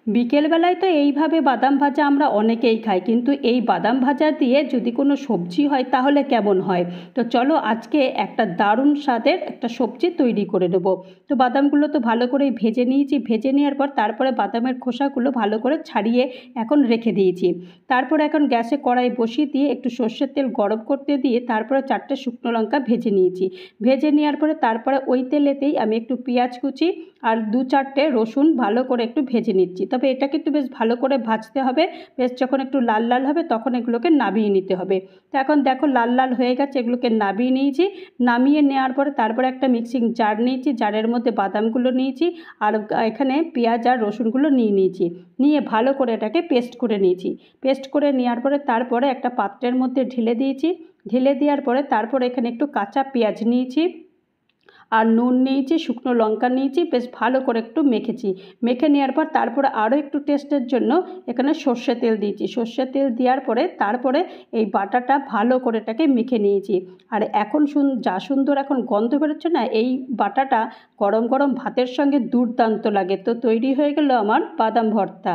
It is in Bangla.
বিকেলবেলায় তো এইভাবে বাদাম ভাজা আমরা অনেকেই খাই, কিন্তু এই বাদাম ভাজা দিয়ে যদি কোনো সবজি হয় তাহলে কেমন হয়। তো চলো আজকে একটা দারুণ স্বাদের একটা সবজি তৈরি করে নেব। তো বাদামগুলো তো ভালো করে ভেজে নিয়েছি, ভেজে নেওয়ার পর তারপরে বাদামের খোসাগুলো ভালো করে ছাড়িয়ে এখন রেখে দিয়েছি। তারপর এখন গ্যাসে কড়াই বসিয়ে দিয়ে একটু সর্ষের তেল গরম করতে দিয়ে তারপরে 4টে শুকনো লঙ্কা ভেজে নিয়েছি। ভেজে নেওয়ার পরে তারপরে ওই তেলেতেই আমি একটু পেঁয়াজ কুচি আর 2-4টে রসুন ভালো করে একটু ভেজে নিচ্ছি। তবে এটা কিন্তু বেশ ভালো করে ভাজতে হবে, বেশ যখন একটু লাল লাল হবে তখন এগুলোকে নামিয়ে নিতে হবে। তো এখন দেখো লাল লাল হয়ে গেছে, এগুলোকে নামিয়ে নিয়েছি। নামিয়ে নেওয়ার পরে তারপরে একটা মিক্সিং জার নিয়েছি, জারের মধ্যে বাদামগুলো নিয়েছি আর এখানে পেঁয়াজ আর রসুনগুলো নিয়েছি। নিয়ে ভালো করে এটাকে পেস্ট করে নিয়েছি। পেস্ট করে নেওয়ার পরে তারপরে একটা পাত্রের মধ্যে ঢেলে দিয়েছি। ঢেলে দেওয়ার পরে তারপরে এখানে একটু কাঁচা পেঁয়াজ নিয়েছি আর নুন নিয়েছি, শুকনো লঙ্কা নিয়েছি, বেশ ভালো করে একটু মেখেছি। মেখে নেওয়ার পর তারপরে আরও একটু টেস্টের জন্য এখানে সর্ষে তেল দিয়েছি। সর্ষে তেল দেওয়ার পরে তারপরে এই বাটাটা ভালো করে এটাকে মেখে নিয়েছি। আর এখন যা সুন্দর এখন গন্ধ বেরোচ্ছে না, এই বাটাটা গরম গরম ভাতের সঙ্গে দুর্দান্ত লাগে। তো তৈরি হয়ে গেল আমার বাদাম ভর্তা।